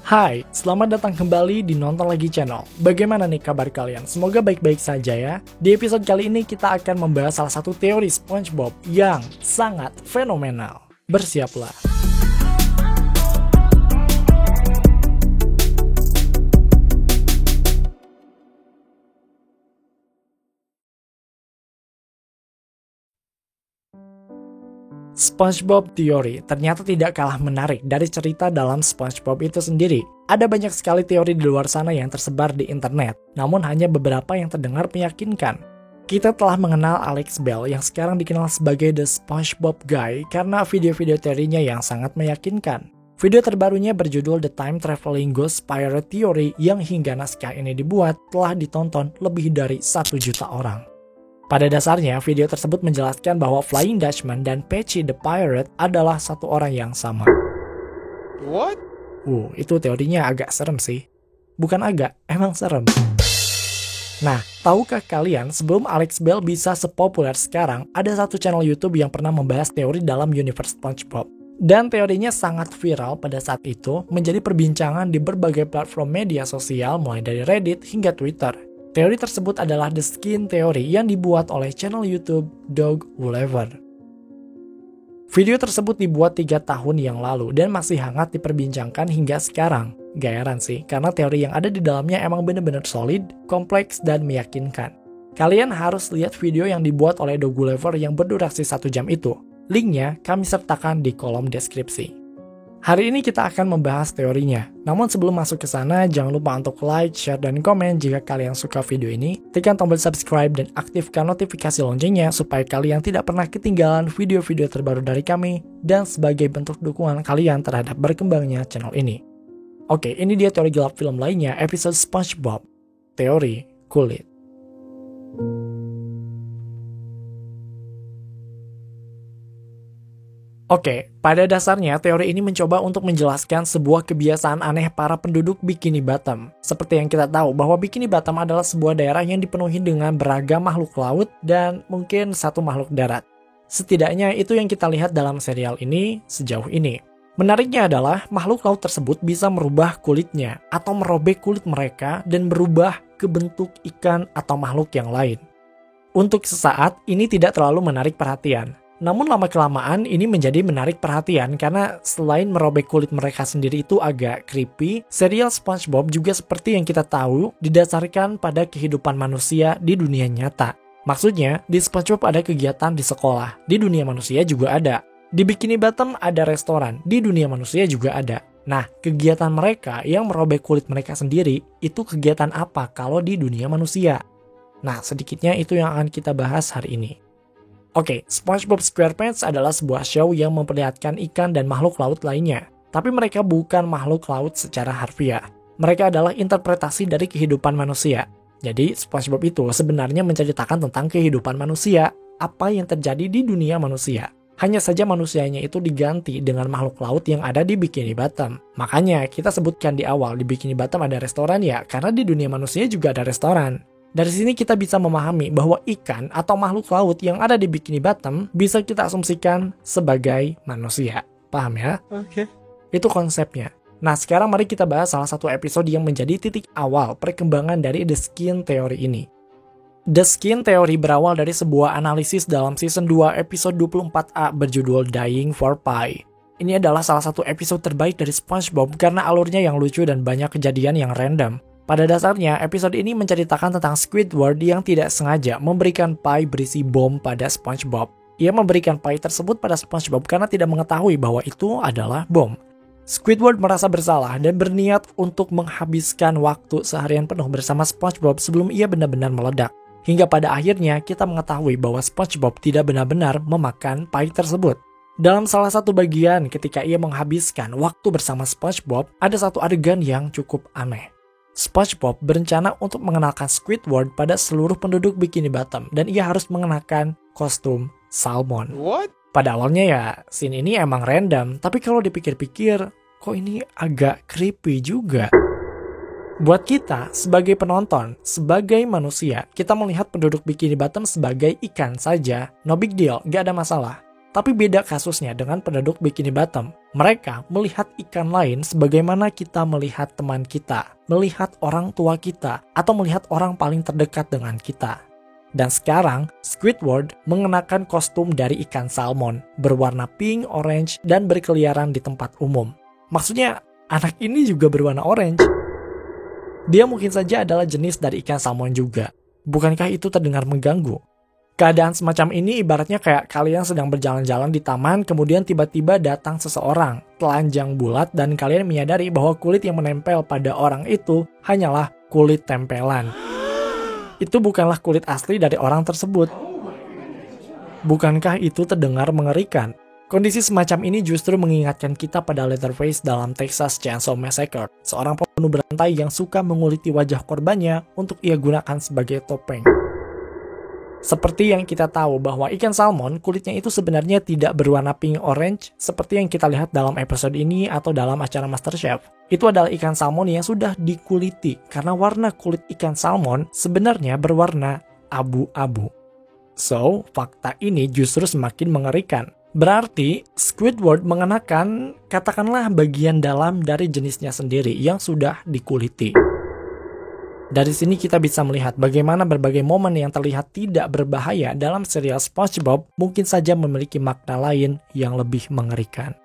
Hai, selamat datang kembali di Nonton Lagi Channel. Bagaimana nih kabar kalian? Semoga baik-baik saja ya. Di episode kali ini kita akan membahas salah satu teori SpongeBob yang sangat fenomenal. Bersiaplah. SpongeBob Theory ternyata tidak kalah menarik dari cerita dalam SpongeBob itu sendiri. Ada banyak sekali teori di luar sana yang tersebar di internet, namun hanya beberapa yang terdengar meyakinkan. Kita telah mengenal Alex Bell yang sekarang dikenal sebagai The SpongeBob Guy karena video-video teorinya yang sangat meyakinkan. Video terbarunya berjudul The Time Traveling Ghost Pirate Theory yang hingga naskah ini dibuat telah ditonton lebih dari 1 juta orang. Pada dasarnya, video tersebut menjelaskan bahwa Flying Dutchman dan Patchy the Pirate adalah satu orang yang sama. What? Itu teorinya agak serem sih. Bukan agak, emang serem. Nah, tahukah kalian sebelum Alex Bell bisa sepopuler sekarang, ada satu channel YouTube yang pernah membahas teori dalam universe SpongeBob. Dan teorinya sangat viral pada saat itu, menjadi perbincangan di berbagai platform media sosial mulai dari Reddit hingga Twitter. Teori tersebut adalah The Skin Theory yang dibuat oleh channel YouTube Doug Woolever. Video tersebut dibuat 3 tahun yang lalu dan masih hangat diperbincangkan hingga sekarang. Gak heran sih, karena teori yang ada di dalamnya emang bener-bener solid, kompleks, dan meyakinkan. Kalian harus lihat video yang dibuat oleh Doug Woolever yang berdurasi 1 jam itu. Linknya kami sertakan di kolom deskripsi. Hari ini kita akan membahas teorinya. Namun sebelum masuk ke sana, jangan lupa untuk like, share, dan komen jika kalian suka video ini. Tekan tombol subscribe dan aktifkan notifikasi loncengnya supaya kalian tidak pernah ketinggalan video-video terbaru dari kami dan sebagai bentuk dukungan kalian terhadap berkembangnya channel ini. Oke, ini dia teori gelap film lainnya, episode SpongeBob, Teori Kulit. Oke, pada dasarnya teori ini mencoba untuk menjelaskan sebuah kebiasaan aneh para penduduk Bikini Bottom. Seperti yang kita tahu bahwa Bikini Bottom adalah sebuah daerah yang dipenuhi dengan beragam makhluk laut dan mungkin satu makhluk darat. Setidaknya itu yang kita lihat dalam serial ini sejauh ini. Menariknya adalah makhluk laut tersebut bisa merubah kulitnya atau merobek kulit mereka dan berubah ke bentuk ikan atau makhluk yang lain. Untuk sesaat ini tidak terlalu menarik perhatian. Namun lama-kelamaan ini menjadi menarik perhatian karena selain merobek kulit mereka sendiri itu agak creepy, serial SpongeBob juga seperti yang kita tahu didasarkan pada kehidupan manusia di dunia nyata. Maksudnya, di SpongeBob ada kegiatan di sekolah, di dunia manusia juga ada. Di Bikini Bottom ada restoran, di dunia manusia juga ada. Nah, kegiatan mereka yang merobek kulit mereka sendiri, itu kegiatan apa kalau di dunia manusia? Nah, sedikitnya itu yang akan kita bahas hari ini. Oke, SpongeBob SquarePants adalah sebuah show yang memperlihatkan ikan dan makhluk laut lainnya. Tapi mereka bukan makhluk laut secara harfiah. Mereka adalah interpretasi dari kehidupan manusia. Jadi, SpongeBob itu sebenarnya menceritakan tentang kehidupan manusia, apa yang terjadi di dunia manusia. Hanya saja manusianya itu diganti dengan makhluk laut yang ada di Bikini Bottom. Makanya, kita sebutkan di awal di Bikini Bottom ada restoran ya, karena di dunia manusia juga ada restoran. Dari sini kita bisa memahami bahwa ikan atau makhluk laut yang ada di Bikini Bottom bisa kita asumsikan sebagai manusia. Paham ya? Oke. Itu konsepnya. Nah, sekarang mari kita bahas salah satu episode yang menjadi titik awal perkembangan dari The Skin Theory ini. The Skin Theory berawal dari sebuah analisis dalam season 2 episode 24A berjudul Dying for Pie. Ini adalah salah satu episode terbaik dari SpongeBob karena alurnya yang lucu dan banyak kejadian yang random. Pada dasarnya, episode ini menceritakan tentang Squidward yang tidak sengaja memberikan pie berisi bom pada SpongeBob. Ia memberikan pie tersebut pada SpongeBob karena tidak mengetahui bahwa itu adalah bom. Squidward merasa bersalah dan berniat untuk menghabiskan waktu seharian penuh bersama SpongeBob sebelum ia benar-benar meledak. Hingga pada akhirnya kita mengetahui bahwa SpongeBob tidak benar-benar memakan pie tersebut. Dalam salah satu bagian ketika ia menghabiskan waktu bersama SpongeBob, ada satu adegan yang cukup aneh. SpongeBob berencana untuk mengenalkan Squidward pada seluruh penduduk Bikini Bottom dan ia harus mengenakan kostum salmon. What? Pada awalnya ya, scene ini emang random, tapi kalau dipikir-pikir, kok ini agak creepy juga. Buat kita, sebagai penonton, sebagai manusia, kita melihat penduduk Bikini Bottom sebagai ikan saja, no big deal, gak ada masalah. Tapi beda kasusnya dengan penduduk Bikini Bottom. Mereka melihat ikan lain sebagaimana kita melihat teman kita, melihat orang tua kita, atau melihat orang paling terdekat dengan kita. Dan sekarang, Squidward mengenakan kostum dari ikan salmon, berwarna pink, orange, dan berkeliaran di tempat umum. Maksudnya, anak ini juga berwarna orange. Dia mungkin saja adalah jenis dari ikan salmon juga. Bukankah itu terdengar mengganggu? Keadaan semacam ini ibaratnya kayak kalian sedang berjalan-jalan di taman, kemudian tiba-tiba datang seseorang, telanjang bulat, dan kalian menyadari bahwa kulit yang menempel pada orang itu hanyalah kulit tempelan. Itu bukanlah kulit asli dari orang tersebut. Bukankah itu terdengar mengerikan? Kondisi semacam ini justru mengingatkan kita pada Leatherface dalam Texas Chainsaw Massacre, seorang pembunuh berantai yang suka menguliti wajah korbannya untuk ia gunakan sebagai topeng. Seperti yang kita tahu bahwa ikan salmon kulitnya itu sebenarnya tidak berwarna pink orange seperti yang kita lihat dalam episode ini atau dalam acara MasterChef. Itu adalah ikan salmon yang sudah dikuliti karena warna kulit ikan salmon sebenarnya berwarna abu-abu. So, fakta ini justru semakin mengerikan. Berarti Squidward mengenakan katakanlah bagian dalam dari jenisnya sendiri yang sudah dikuliti. Dari sini kita bisa melihat bagaimana berbagai momen yang terlihat tidak berbahaya dalam serial SpongeBob mungkin saja memiliki makna lain yang lebih mengerikan.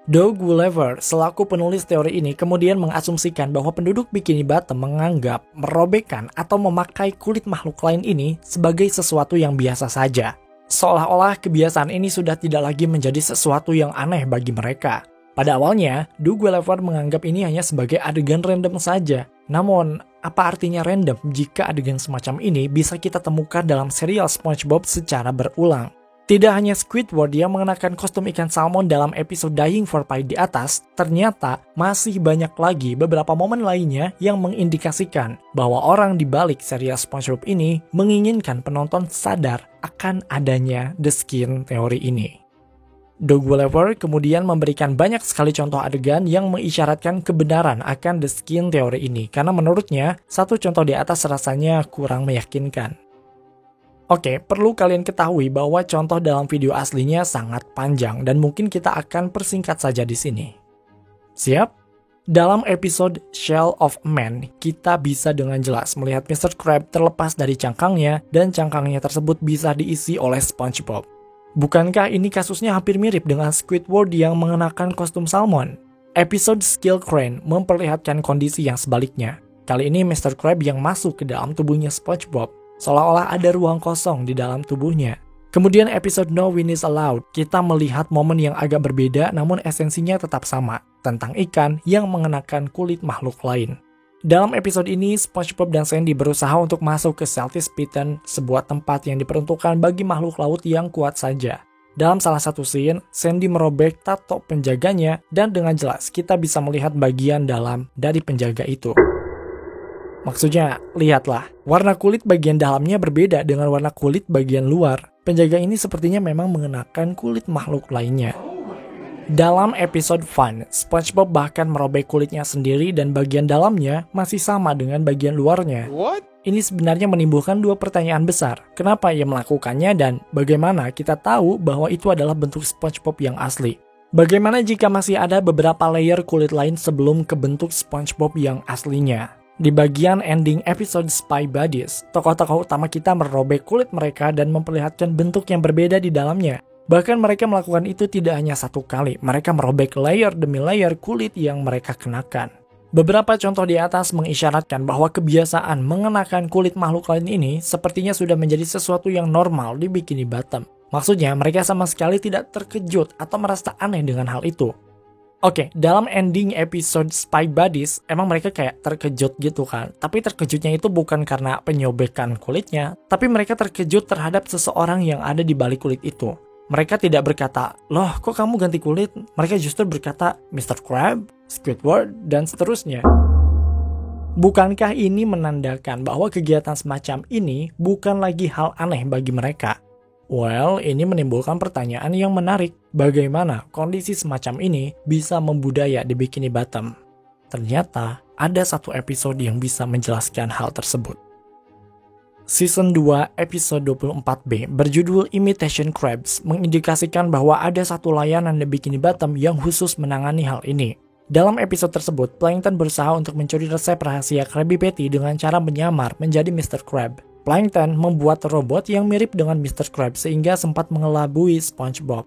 Doug Gulliver selaku penulis teori ini kemudian mengasumsikan bahwa penduduk Bikini Bottom menganggap merobekkan atau memakai kulit makhluk lain ini sebagai sesuatu yang biasa saja. Seolah-olah kebiasaan ini sudah tidak lagi menjadi sesuatu yang aneh bagi mereka. Pada awalnya, Doug Gulliver menganggap ini hanya sebagai adegan random saja. Namun, apa artinya random jika adegan semacam ini bisa kita temukan dalam serial SpongeBob secara berulang? Tidak hanya Squidward yang mengenakan kostum ikan salmon dalam episode Dying for Pie di atas, ternyata masih banyak lagi beberapa momen lainnya yang mengindikasikan bahwa orang di balik serial SpongeBob ini menginginkan penonton sadar akan adanya The Skin teori ini. Doug Gulliver kemudian memberikan banyak sekali contoh adegan yang mengisyaratkan kebenaran akan The Skin teori ini karena menurutnya satu contoh di atas rasanya kurang meyakinkan. Oke, perlu kalian ketahui bahwa contoh dalam video aslinya sangat panjang dan mungkin kita akan persingkat saja di sini. Siap? Dalam episode Shell of Man, kita bisa dengan jelas melihat Mr. Krab terlepas dari cangkangnya dan cangkangnya tersebut bisa diisi oleh SpongeBob. Bukankah ini kasusnya hampir mirip dengan Squidward yang mengenakan kostum salmon? Episode Skill Crane memperlihatkan kondisi yang sebaliknya. Kali ini Mr. Krab yang masuk ke dalam tubuhnya SpongeBob, seolah-olah ada ruang kosong di dalam tubuhnya. Kemudian episode No Wind is Allowed, kita melihat momen yang agak berbeda namun esensinya tetap sama, tentang ikan yang mengenakan kulit makhluk lain. Dalam episode ini, SpongeBob dan Sandy berusaha untuk masuk ke Salty's Pitten, sebuah tempat yang diperuntukkan bagi makhluk laut yang kuat saja. Dalam salah satu scene, Sandy merobek tato penjaganya dan dengan jelas kita bisa melihat bagian dalam dari penjaga itu. Maksudnya, lihatlah, warna kulit bagian dalamnya berbeda dengan warna kulit bagian luar. Penjaga ini sepertinya memang mengenakan kulit makhluk lainnya. Dalam episode Fun, SpongeBob bahkan merobek kulitnya sendiri dan bagian dalamnya masih sama dengan bagian luarnya. What? Ini sebenarnya menimbulkan dua pertanyaan besar. Kenapa ia melakukannya dan bagaimana kita tahu bahwa itu adalah bentuk SpongeBob yang asli? Bagaimana jika masih ada beberapa layer kulit lain sebelum ke bentuk SpongeBob yang aslinya? Di bagian ending episode Spy Buddies, tokoh-tokoh utama kita merobek kulit mereka dan memperlihatkan bentuk yang berbeda di dalamnya. Bahkan mereka melakukan itu tidak hanya satu kali, mereka merobek layer demi layer kulit yang mereka kenakan. Beberapa contoh di atas mengisyaratkan bahwa kebiasaan mengenakan kulit makhluk lain ini sepertinya sudah menjadi sesuatu yang normal di Bikini Bottom. Maksudnya mereka sama sekali tidak terkejut atau merasa aneh dengan hal itu. Oke, dalam ending episode Spy Buddies, emang mereka kayak terkejut gitu kan. Tapi terkejutnya itu bukan karena penyobekan kulitnya, tapi mereka terkejut terhadap seseorang yang ada di balik kulit itu. Mereka tidak berkata, loh kok kamu ganti kulit? Mereka justru berkata, Mr. Krab, Squidward, dan seterusnya. Bukankah ini menandakan bahwa kegiatan semacam ini bukan lagi hal aneh bagi mereka? Well, ini menimbulkan pertanyaan yang menarik. Bagaimana kondisi semacam ini bisa membudaya di Bikini Bottom? Ternyata ada satu episode yang bisa menjelaskan hal tersebut. Season 2 episode 24B berjudul Imitation Crabs mengindikasikan bahwa ada satu layanan di Bikini Bottom yang khusus menangani hal ini. Dalam episode tersebut, Plankton berusaha untuk mencuri resep rahasia Krabby Patty dengan cara menyamar menjadi Mr. Crab. Plankton membuat robot yang mirip dengan Mr. Crab sehingga sempat mengelabui SpongeBob.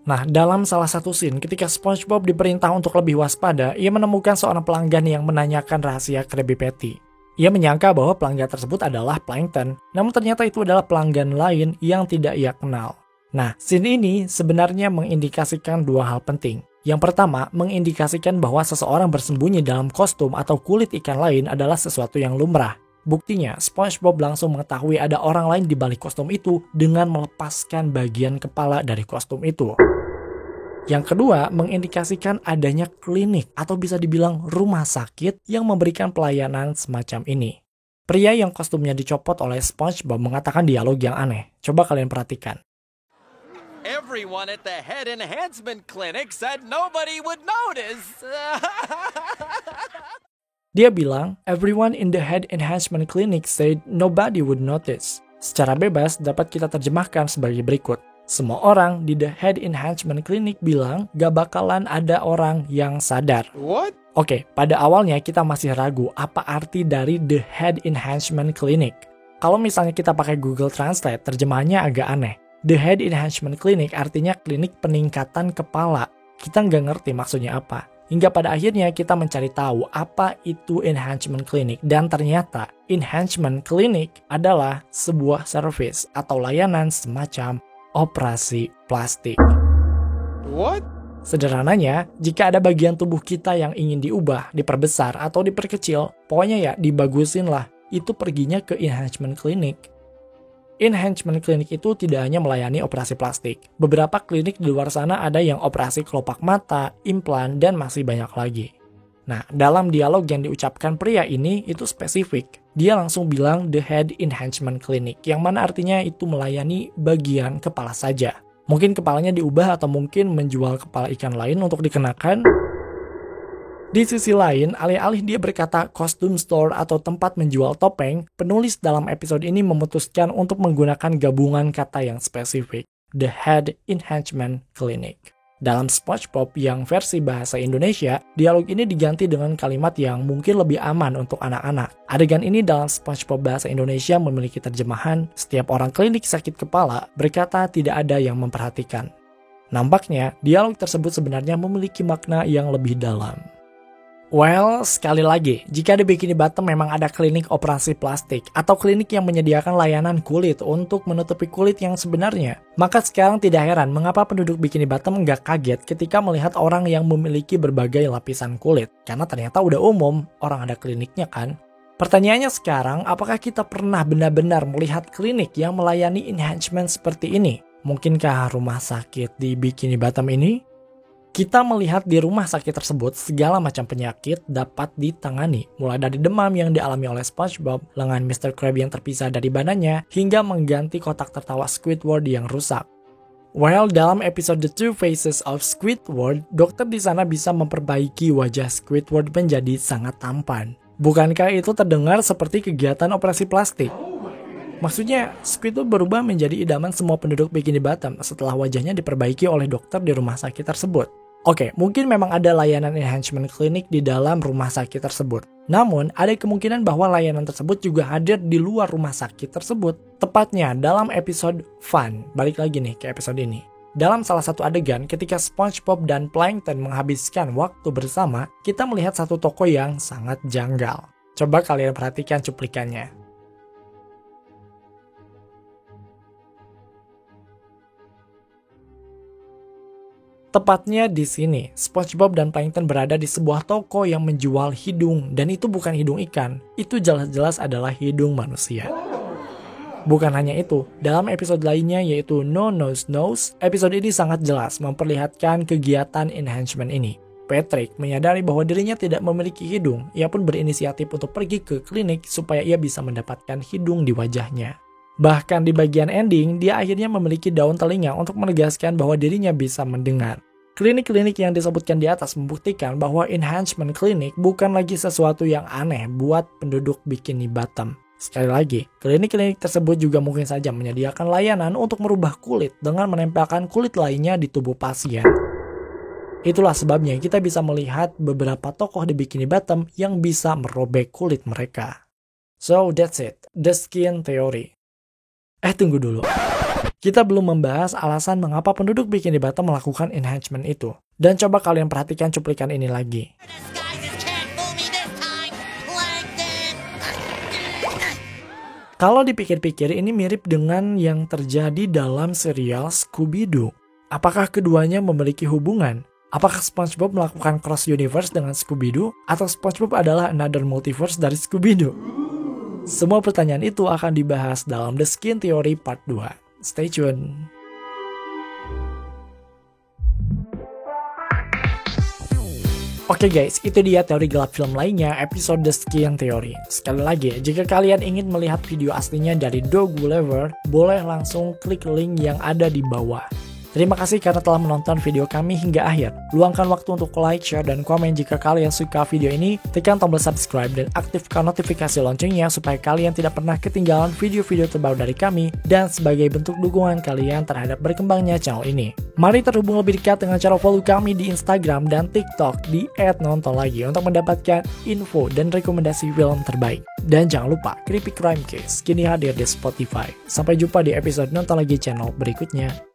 Nah, dalam salah satu scene ketika SpongeBob diperintah untuk lebih waspada, ia menemukan seorang pelanggan yang menanyakan rahasia Krabby Patty. Ia menyangka bahwa pelanggan tersebut adalah Plankton, namun ternyata itu adalah pelanggan lain yang tidak ia kenal. Nah, scene ini sebenarnya mengindikasikan dua hal penting. Yang pertama, mengindikasikan bahwa seseorang bersembunyi dalam kostum atau kulit ikan lain adalah sesuatu yang lumrah. Buktinya, SpongeBob langsung mengetahui ada orang lain di balik kostum itu dengan melepaskan bagian kepala dari kostum itu. Yang kedua, mengindikasikan adanya klinik atau bisa dibilang rumah sakit yang memberikan pelayanan semacam ini. Pria yang kostumnya dicopot oleh SpongeBob mengatakan dialog yang aneh. Coba kalian perhatikan. Everyone at the head enhancement clinic said nobody would notice. Dia bilang, everyone in the head enhancement clinic said nobody would notice. Secara bebas dapat kita terjemahkan sebagai berikut. Semua orang di The Head Enhancement Clinic bilang gak bakalan ada orang yang sadar. What? Oke, pada awalnya kita masih ragu apa arti dari The Head Enhancement Clinic. Kalau misalnya kita pakai Google Translate, terjemahannya agak aneh. The Head Enhancement Clinic artinya klinik peningkatan kepala. Kita nggak ngerti maksudnya apa. Hingga pada akhirnya kita mencari tahu apa itu Enhancement Clinic. Dan ternyata Enhancement Clinic adalah sebuah service atau layanan semacam operasi plastik. What? Sederhananya, jika ada bagian tubuh kita yang ingin diubah, diperbesar, atau diperkecil, pokoknya ya dibagusin lah, itu perginya ke Enhancement Clinic. Enhancement Clinic itu tidak hanya melayani operasi plastik. Beberapa klinik di luar sana ada yang operasi kelopak mata, implan, dan masih banyak lagi. Nah, dalam dialog yang diucapkan pria ini itu spesifik. Dia langsung bilang The Head Enhancement Clinic, yang mana artinya itu melayani bagian kepala saja. Mungkin kepalanya diubah atau mungkin menjual kepala ikan lain untuk dikenakan. Di sisi lain, alih-alih dia berkata costume store atau tempat menjual topeng, penulis dalam episode ini memutuskan untuk menggunakan gabungan kata yang spesifik, The Head Enhancement Clinic. Dalam SpongeBob yang versi bahasa Indonesia, dialog ini diganti dengan kalimat yang mungkin lebih aman untuk anak-anak. Adegan ini dalam SpongeBob bahasa Indonesia memiliki terjemahan, setiap orang klinik sakit kepala berkata tidak ada yang memperhatikan. Nampaknya, dialog tersebut sebenarnya memiliki makna yang lebih dalam. Well, sekali lagi, jika di Bikini Bottom memang ada klinik operasi plastik atau klinik yang menyediakan layanan kulit untuk menutupi kulit yang sebenarnya, maka sekarang tidak heran mengapa penduduk Bikini Bottom nggak kaget ketika melihat orang yang memiliki berbagai lapisan kulit. Karena ternyata udah umum, orang ada kliniknya kan. Pertanyaannya sekarang, apakah kita pernah benar-benar melihat klinik yang melayani enhancement seperti ini? Mungkinkah rumah sakit di Bikini Bottom ini? Kita melihat di rumah sakit tersebut segala macam penyakit dapat ditangani, mulai dari demam yang dialami oleh SpongeBob, lengan Mr. Krab yang terpisah dari badannya, hingga mengganti kotak tertawa Squidward yang rusak. Well, dalam episode The Two Faces of Squidward, dokter di sana bisa memperbaiki wajah Squidward menjadi sangat tampan. Bukankah itu terdengar seperti kegiatan operasi plastik? Maksudnya, Squidward berubah menjadi idaman semua penduduk Bikini Bottom setelah wajahnya diperbaiki oleh dokter di rumah sakit tersebut. Oke, mungkin memang ada layanan enhancement clinic di dalam rumah sakit tersebut. Namun, ada kemungkinan bahwa layanan tersebut juga hadir di luar rumah sakit tersebut. Tepatnya dalam episode Fun. Balik lagi nih ke episode ini. Dalam salah satu adegan, ketika SpongeBob dan Plankton menghabiskan waktu bersama, kita melihat satu toko yang sangat janggal. Coba kalian perhatikan cuplikannya. Tepatnya di sini, SpongeBob dan Plankton berada di sebuah toko yang menjual hidung, dan itu bukan hidung ikan, itu jelas-jelas adalah hidung manusia. Bukan hanya itu, dalam episode lainnya yaitu No Nose Nose, episode ini sangat jelas memperlihatkan kegiatan enhancement ini. Patrick menyadari bahwa dirinya tidak memiliki hidung, ia pun berinisiatif untuk pergi ke klinik supaya ia bisa mendapatkan hidung di wajahnya. Bahkan di bagian ending, dia akhirnya memiliki daun telinga untuk menegaskan bahwa dirinya bisa mendengar. Klinik-klinik yang disebutkan di atas membuktikan bahwa enhancement clinic bukan lagi sesuatu yang aneh buat penduduk Bikini Bottom. Sekali lagi, klinik-klinik tersebut juga mungkin saja menyediakan layanan untuk merubah kulit dengan menempelkan kulit lainnya di tubuh pasien. Itulah sebabnya kita bisa melihat beberapa tokoh di Bikini Bottom yang bisa merobek kulit mereka. So that's it, the skin theory. Tunggu dulu. Kita belum membahas alasan mengapa penduduk Bikini Bottom melakukan enhancement itu. Dan coba kalian perhatikan cuplikan ini lagi. Kalau dipikir-pikir ini mirip dengan yang terjadi dalam serial Scooby-Doo. Apakah keduanya memiliki hubungan? Apakah SpongeBob melakukan cross universe dengan Scooby-Doo? Atau SpongeBob adalah another multiverse dari Scooby-Doo? Semua pertanyaan itu akan dibahas dalam The Skin Theory Part 2. Stay tuned. Oke guys, itu dia teori gelap film lainnya episode The Skin Theory. Sekali lagi, jika kalian ingin melihat video aslinya dari Dog Lover, boleh langsung klik link yang ada di bawah. Terima kasih karena telah menonton video kami hingga akhir. Luangkan waktu untuk like, share, dan komen jika kalian suka video ini. Tekan tombol subscribe dan aktifkan notifikasi loncengnya supaya kalian tidak pernah ketinggalan video-video terbaru dari kami dan sebagai bentuk dukungan kalian terhadap berkembangnya channel ini. Mari terhubung lebih dekat dengan cara follow kami di Instagram dan TikTok di @nontonlagi untuk mendapatkan info dan rekomendasi film terbaik. Dan jangan lupa, Creepy Crime Case kini hadir di Spotify. Sampai jumpa di episode Nonton Lagi channel berikutnya.